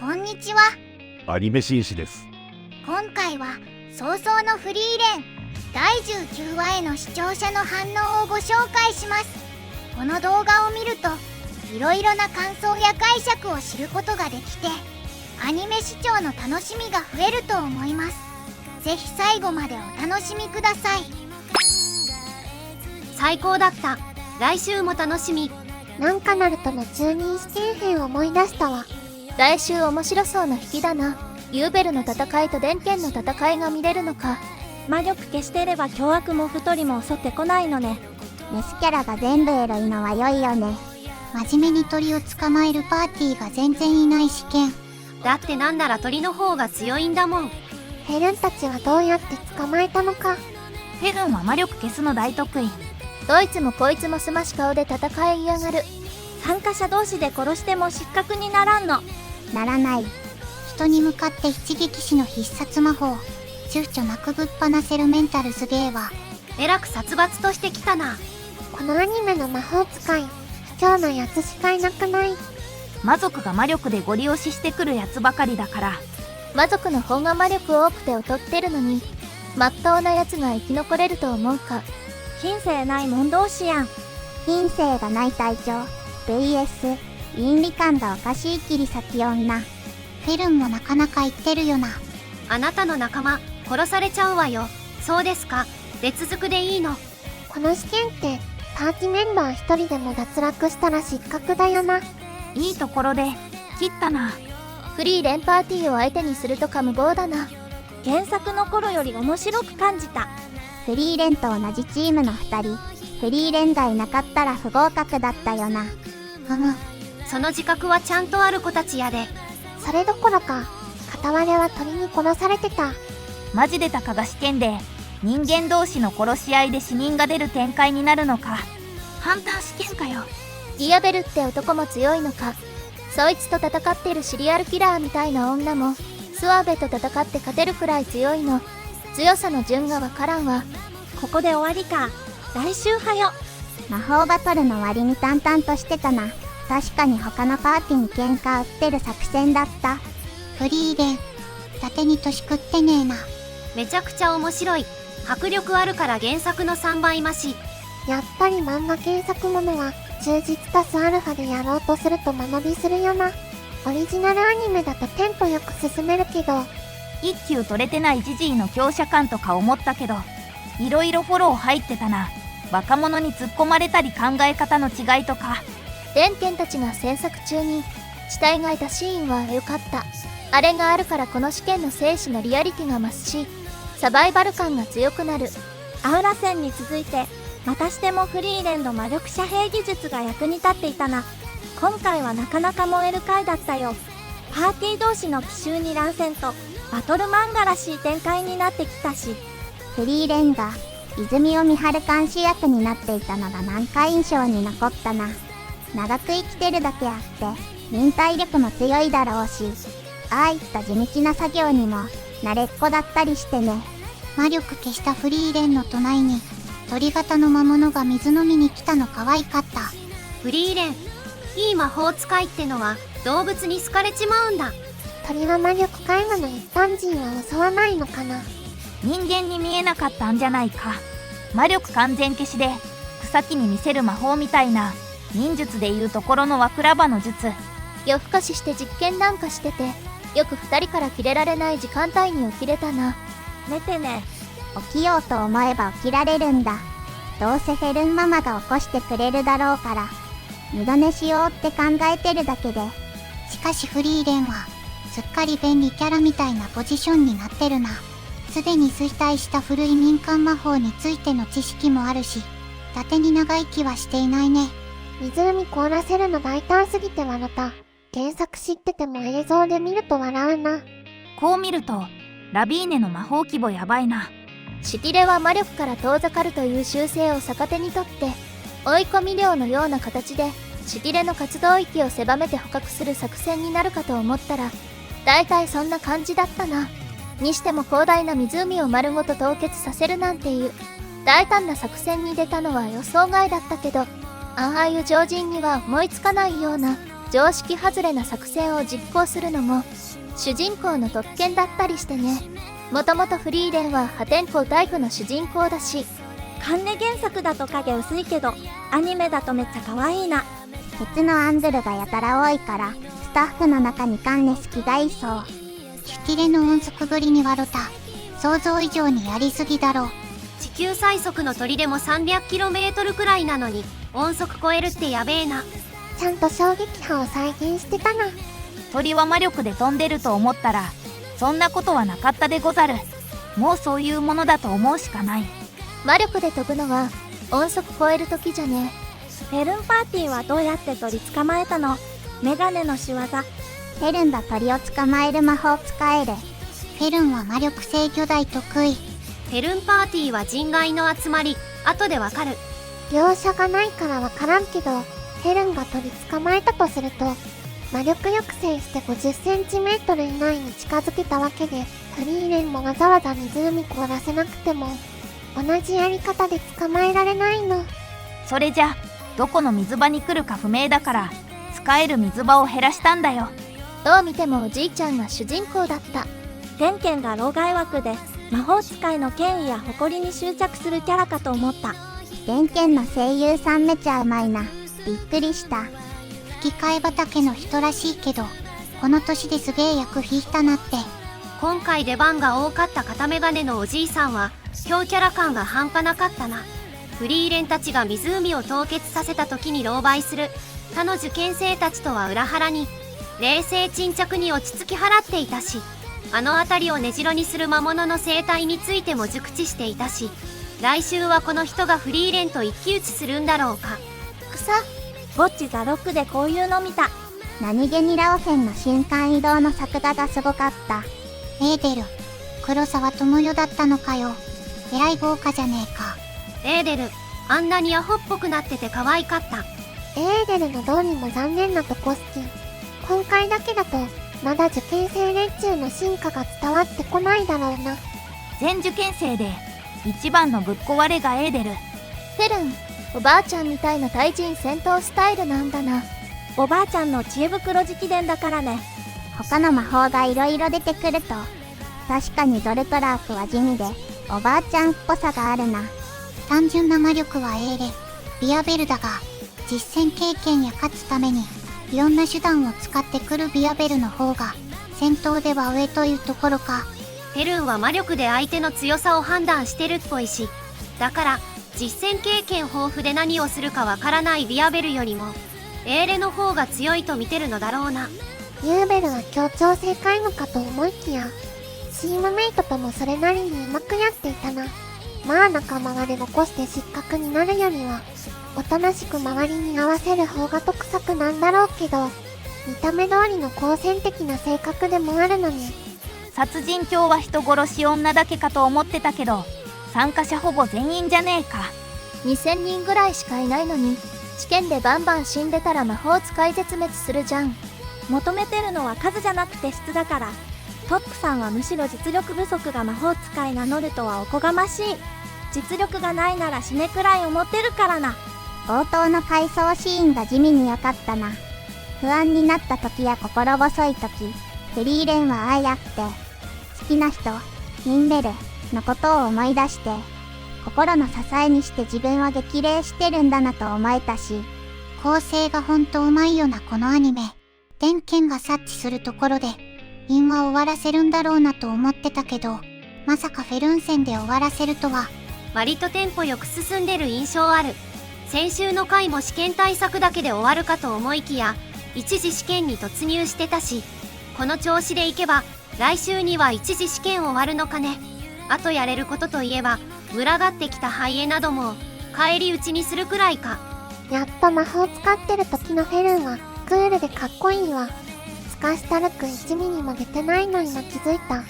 こんにちは。アニメ紳士です。今回は早々のフリーレン第19話への視聴者の反応をご紹介します。この動画を見るといろいろな感想や解釈を知ることができて、アニメ視聴の楽しみが増えると思います。ぜひ最後までお楽しみください。最高だった。来週も楽しみ。なんかナルトの中任試験編を思い出したわ。来週面白そうな引きだな。ユーベルの戦いと電剣の戦いが見れるのか。魔力消してれば凶悪も太りも襲ってこないのね。メスキャラが全部エロいのは良いよね。真面目に鳥を捕まえるパーティーが全然いない試験。だってなんなら鳥の方が強いんだもん。ヘルンたちはどうやって捕まえたのか。ヘルンは魔力消すの大得意。どいつもこいつもすまし顔で戦いやがる。参加者同士で殺しても失格にならんの。ならない。人に向かって一撃死の必殺魔法。躊躇なくぶっ放せるメンタルすげえわ。えらく殺伐としてきたな。このアニメの魔法使い、卑怯なやつしかいなくない？魔族が魔力でゴリ押ししてくるやつばかりだから。魔族の方が魔力多くて劣ってるのに、まっとうなやつが生き残れると思うか。品性ないもん同士やん。品性がない隊長 VS 倫理観がおかしい切り裂き女。フェルンもなかなか言ってるよな。あなたの仲間殺されちゃうわよ。そうですか。別族でいいの。この試験ってパーティメンバー一人でも脱落したら失格だよな。いいところで切ったな。フリーレンパーティーを相手にするとか無謀だな。原作の頃より面白く感じた。フリーレンと同じチームの2人、フリーレンがいなかったら不合格だったよな。その自覚はちゃんとある子たちやで。それどころか片割れは鳥に殺されてた。マジでたかが試験で人間同士の殺し合いで死人が出る展開になるのか。ハンター試験かよ。ディアベルって男も強いのか。そいつと戦ってるシリアルキラーみたいな女もスワベと戦って勝てるくらい強いの。強さの順がわからんわ。ここで終わりか。来週はよ。魔法バトルの割に淡々としてたな。確かに他のパーティーに喧嘩売ってる作戦だった。フリーレン伊達に年食ってねえな。めちゃくちゃ面白い。迫力あるから原作の3倍増し。やっぱり漫画原作ものは忠実足すアルファでやろうとすると間延びするよな。オリジナルアニメだとテンポよく進めるけど、一級取れてないジジイの強者感とか思ったけど、いろいろフォロー入ってたな。若者に突っ込まれたり考え方の違いとか。電剣たちが制作中に地帯がいたシーンは良かった。あれがあるからこの試験の生死のリアリティが増すし、サバイバル感が強くなる。アウラ戦に続いてまたしてもフリーレンの魔力遮蔽技術が役に立っていたな。今回はなかなか燃える回だったよ。パーティー同士の奇襲に乱戦とバトル漫画らしい展開になってきたし、フリーレンが泉を見張る監視役になっていたのがなんか印象に残ったな。長く生きてるだけあって忍耐力も強いだろうし、ああいった地道な作業にも慣れっこだったりしてね。魔力消したフリーレンの隣に鳥型の魔物が水飲みに来たの可愛かった。フリーレンいい魔法使いってのは動物に好かれちまうんだ。鳥は魔力皆無の一般人は襲わないのかな。人間に見えなかったんじゃないか。魔力完全消しで草木に見せる魔法みたいな忍術でいうところのワクラバの術。夜更かしして実験なんかしてて、よく2人からキレられない時間帯に起きれたな。寝てね。起きようと思えば起きられるんだ。どうせフェルンママが起こしてくれるだろうから、二度寝しようって考えてるだけで。しかしフリーレンはすっかり便利キャラみたいなポジションになってるな。すでに衰退した古い民間魔法についての知識もあるし、伊達に長生きはしていないね。湖凍らせるの大胆すぎて笑った。原作知ってても映像で見ると笑うな。こう見るとラビーネの魔法規模やばいな。シティレは魔力から遠ざかるという習性を逆手にとって、追い込み漁のような形でシティレの活動域を狭めて捕獲する作戦になるかと思ったら、大体そんな感じだったな。にしても広大な湖を丸ごと凍結させるなんていう大胆な作戦に出たのは予想外だったけど、ああいう常人には思いつかないような常識外れな作戦を実行するのも主人公の特権だったりしてね。もともとフリーレンは破天荒タイプの主人公だし、カンネ原作だと影薄いけど、アニメだとめっちゃ可愛いな。ケツのアングルがやたら多いからスタッフの中にカンネ好きがいそう。シュティレの音速ぶりにワロタ、想像以上にやりすぎだろう。地球最速の鳥でも 300km くらいなのに音速超えるってやべえな。ちゃんと衝撃波を再現してたな。鳥は魔力で飛んでると思ったらそんなことはなかったでござる。もうそういうものだと思うしかない。魔力で飛ぶのは音速超える時じゃね。フェルンパーティーはどうやって鳥捕まえたの？メガネの仕業。フェルンが鳥を捕まえる魔法使える。フェルンは魔力制御台得意。フェルンパーティーは人外の集まり、後でわかる。描写がないからわからんけど、フェルンが鳥捕まえたとすると、魔力抑制して 50cm 以内に近づけたわけで、フリーレンもわざわざ湖凍らせなくても同じやり方で捕まえられないの。それじゃどこの水場に来るか不明だから使える水場を減らしたんだよ。どう見てもおじいちゃんが主人公だった。天剣が老害枠で魔法使いの権威や誇りに執着するキャラかと思った。電剣の声優さんめちゃうまいな。びっくりした。吹き替え畑の人らしいけど、この年ですげえ役引いたなって。今回出番が多かった片眼鏡のおじいさんは強キャラ感が半端なかったな。フリーレンたちが湖を凍結させた時に狼狽する他の受験生たちとは裏腹に冷静沈着に落ち着き払っていたし、あの辺りを根城にする魔物の生態についても熟知していたし、来週はこの人がフリーレンと一騎打ちするんだろうか。ボッチザロックでこういうの見た。何気にラオフェンの瞬間移動の作画がすごかった。エーデル、黒沢智代だったのかよ。えらい豪華じゃねえか。エーデル、あんなにアホっぽくなってて可愛かった。エーデルのどうにも残念なとこ好き。今回だけだとまだ受験生連中の進化が伝わってこないだろうな。全受験生で一番のぶっ壊れがエーデル。フェルン、おばあちゃんみたいな対人戦闘スタイルなんだな。おばあちゃんの知恵袋直伝だからね。他の魔法がいろいろ出てくると確かにドルトラークは地味でおばあちゃんっぽさがあるな。単純な魔力はエーレ、ビアベルだが、実戦経験や勝つためにいろんな手段を使ってくるビアベルの方が戦闘では上というところか。フェルンは魔力で相手の強さを判断してるっぽいし、だから実戦経験豊富で何をするかわからないビアベルよりもエーレの方が強いと見てるのだろうな。ユーベルは協調性皆無かと思いきや、チームメイトともそれなりにうまくやっていたな。まあ仲間割れ残して失格になるよりは、おとなしく周りに合わせる方が得策なんだろうけど、見た目通りの好戦的な性格でもあるのに。殺人狂は人殺し女だけかと思ってたけど参加者ほぼ全員じゃねえか。2000人ぐらいしかいないのに試験でバンバン死んでたら魔法使い絶滅するじゃん。求めてるのは数じゃなくて質だから。トップさんはむしろ実力不足が魔法使い名乗るとはおこがましい。実力がないなら死ねくらい思ってるからな。冒頭の回想シーンが地味に良かったな。不安になった時や心細い時、フリーレンはああやって好きな人、ミンベルのことを思い出して心の支えにして自分は激励してるんだなと思えたし、構成がほんとうまいよなこのアニメ。電剣が察知するところで因話を終わらせるんだろうなと思ってたけど、まさかフェルン戦で終わらせるとは。割とテンポよく進んでる印象ある。先週の回も試験対策だけで終わるかと思いきや一次試験に突入してたし、この調子でいけば来週には一次試験終わるのかね。あとやれることといえば群がってきたハイエなども返り討ちにするくらいか。やっと魔法使ってる時のフェルンはクールでかっこいいわ。スカシタルク1ミリも出てないの今気づいた。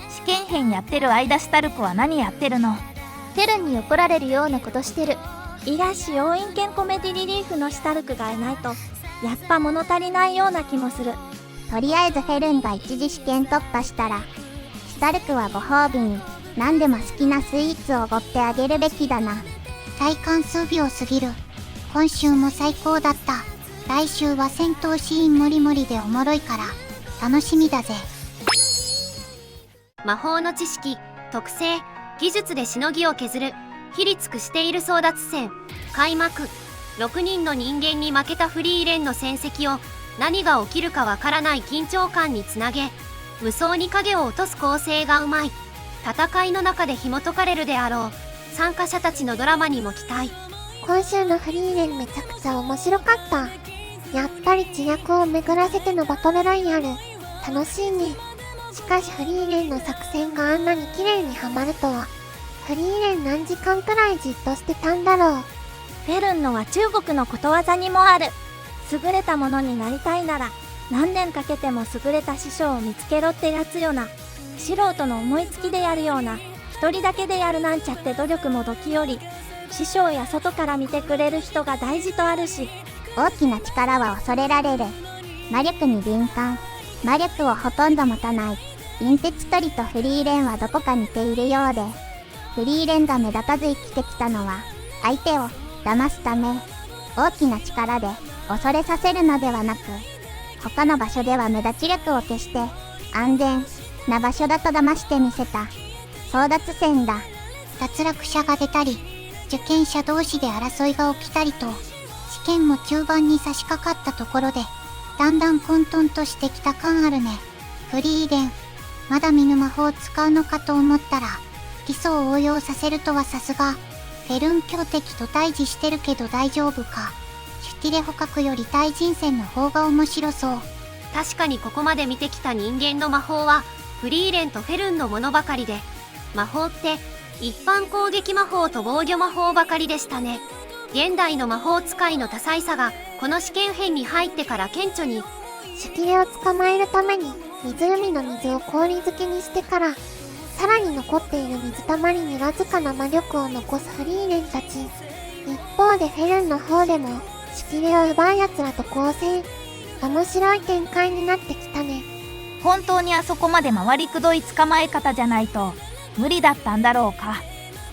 試験編やってる間シタルクは何やってるの？フェルンに怒られるようなことしてる。伊賀市要因犬コメディリリーフのシタルクがいないとやっぱ物足りないような気もする。とりあえずフェルンが一次試験突破したらシタルクはご褒美に何でも好きなスイーツをおごってあげるべきだな。体感数秒過ぎる。今週も最高だった。来週は戦闘シーンもりもりでおもろいから楽しみだぜ。魔法の知識、特性、技術でしのぎを削る、ひりつくしている争奪戦、開幕。6人の人間に負けたフリーレンの戦績を何が起きるかわからない緊張感につなげ、無双に影を落とす構成がうまい。戦いの中で紐解かれるであろう参加者たちのドラマにも期待。今週のフリーレンめちゃくちゃ面白かった。やっぱり知略を巡らせてのバトルロイヤル、楽しいね。しかしフリーレンの作戦があんなに綺麗にはまるとは。フリーレン何時間くらいじっとしてたんだろう。フェルンのは中国のことわざにもある。優れたものになりたいなら何年かけても優れた師匠を見つけろってやつよな。素人の思いつきでやるような一人だけでやるなんちゃって努力も時より師匠や外から見てくれる人が大事とあるし、大きな力は恐れられる。魔力に敏感。魔力をほとんど持たない。陰鉄取りとフリーレンはどこか似ているようで、フリーレンが目立たず生きてきたのは相手を騙すため。大きな力で恐れさせるのではなく、他の場所では目立ち力を消して安全な場所だと騙してみせた争奪戦だ。脱落者が出たり、受験者同士で争いが起きたりと、試験も中盤に差し掛かったところで、だんだん混沌としてきた感あるね。フリーレン、まだ見ぬ魔法を使うのかと思ったら、基礎を応用させるとはさすが。フェルン強敵と対峙してるけど大丈夫か。シュティレ捕獲より対人戦の方が面白そう。確かにここまで見てきた人間の魔法はフリーレンとフェルンのものばかりで、魔法って一般攻撃魔法と防御魔法ばかりでしたね。現代の魔法使いの多彩さがこの試験編に入ってから顕著に。シュティレを捕まえるために湖の水を氷漬けにしてから、さらに残っている水たまりにわずかな魔力を残すフリーレンたち。一方でフェルンの方でもシュティレを奪う奴らと交戦。面白い展開になってきたね。本当にあそこまで回りくどい捕まえ方じゃないと無理だったんだろうか。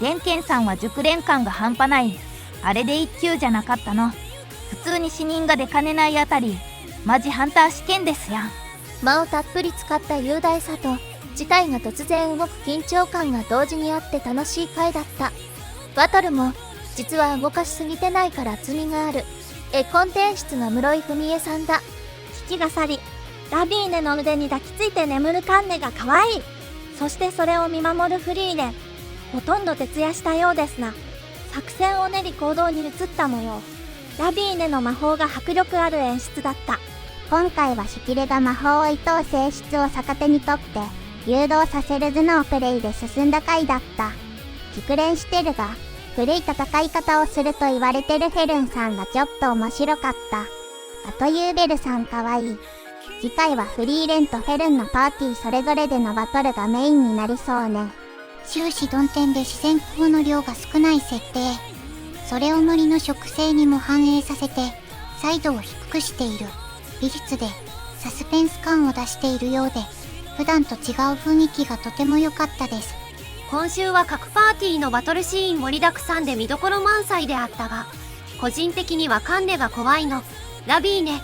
電剣さんは熟練感が半端ない。あれで一級じゃなかったの。普通に死人が出かねないあたり、マジハンター試験ですやん。間をたっぷり使った雄大さと事態が突然動く緊張感が同時にあって楽しい回だった。バトルも実は動かしすぎてないから厚みがある。絵コンテンツが室井文江さんだ。引きが去り、ラビーネの腕に抱きついて眠るカンネが可愛い。そしてそれを見守るフリーレン。ほとんど徹夜したようですな。作戦を練り行動に移った模様。ラビーネの魔法が迫力ある演出だった。今回はシュティレが魔法を射通す性質を逆手にとって誘導させる頭脳プレイで進んだ回だった。熟練してるが古い戦い方をすると言われてるフェルンさんがちょっと面白かった。あとユーベルさんかわいい。次回はフリーレンとフェルンのパーティーそれぞれでのバトルがメインになりそうね。終始曇天で自然光の量が少ない設定。それを森の植生にも反映させて彩度を低くしている。美術でサスペンス感を出しているようで、普段と違う雰囲気がとても良かったです。今週は各パーティーのバトルシーン盛りだくさんで見どころ満載であったが、個人的にはカンネが怖いの、ラビーネ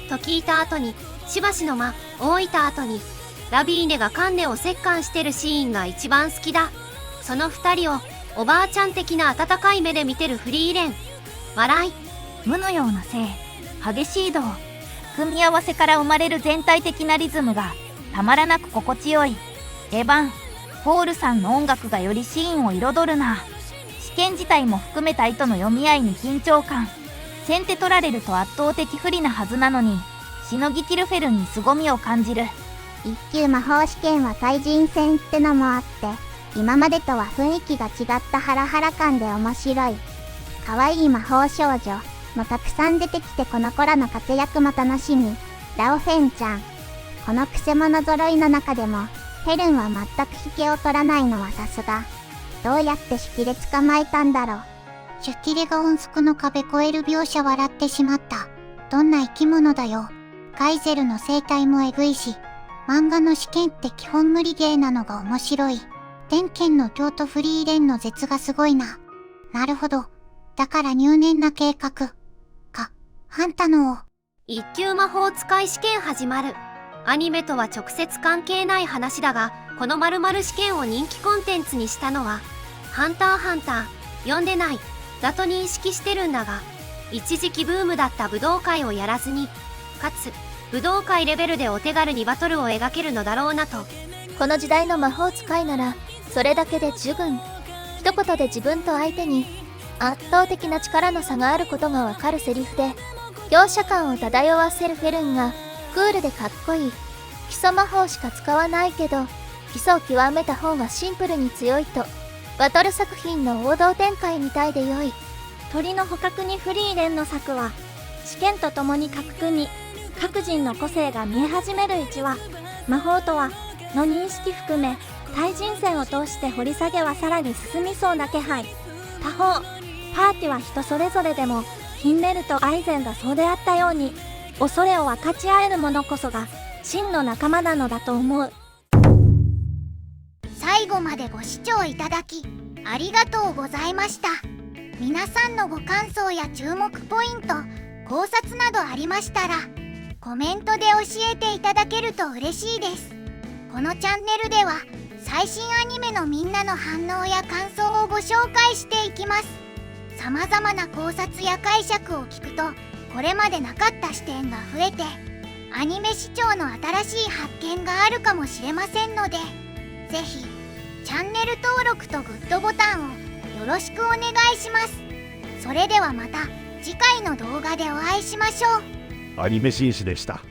と聞いた後にしばしの間置いた後にラビーネがカンネを折檻してるシーンが一番好きだ。その二人をおばあちゃん的な温かい目で見てるフリーレン。笑い。無のような性、激しい動、組み合わせから生まれる全体的なリズムがたまらなく心地よい。エヴァン・ホールさんの音楽がよりシーンを彩るな。試験自体も含めた意図の読み合いに緊張感。先手取られると圧倒的不利なはずなのに、しのぎきるフェルンに凄みを感じる。一級魔法試験は対人戦ってのもあって、今までとは雰囲気が違ったハラハラ感で面白い。可愛い魔法少女もたくさん出てきてこの子らの活躍も楽しみ。ラオフェンちゃん。このクセ者揃いの中でも、フェルンは全く引けを取らないのはさすが。どうやって式で捕まえたんだろう。シュティレが音速の壁越える描写笑ってしまった。どんな生き物だよ。ガイゼルの生態もエグいし、漫画の試験って基本無理ゲーなのが面白い。電剣の京都フリーレンの絶がすごいな。なるほど。だから入念な計画。か、ハンタの王。一級魔法使い試験始まる。アニメとは直接関係ない話だが、この〇〇試験を人気コンテンツにしたのはハンターハンター読んでないだと認識してるんだが、一時期ブームだった武道会をやらずに、かつ武道会レベルでお手軽にバトルを描けるのだろうなと。この時代の魔法使いならそれだけで十分。一言で自分と相手に圧倒的な力の差があることがわかるセリフで、描写感を漂わせるフェルンがクールでかっこいい。基礎魔法しか使わないけど基礎を極めた方がシンプルに強いと、バトル作品の王道展開みたいで良い。鳥の捕獲にフリーレンの作は試験とともに各国各人の個性が見え始める1話。魔法とはの認識含め対人戦を通して掘り下げはさらに進みそうな気配。他方パーティは人それぞれでもヒンメルとアイゼンがそうであったように、恐れを分かち合える者こそが真の仲間なのだと思う。最後までご視聴いただきありがとうございました。皆さんのご感想や注目ポイント、考察などありましたらコメントで教えていただけると嬉しいです。このチャンネルでは最新アニメのみんなの反応や感想をご紹介していきます。様々な考察や解釈を聞くとこれまでなかった視点が増えて、アニメ視聴の新しい発見があるかもしれませんので、ぜひチャンネル登録とグッドボタンをよろしくお願いします。それではまた次回の動画でお会いしましょう。アニメ紳士でした。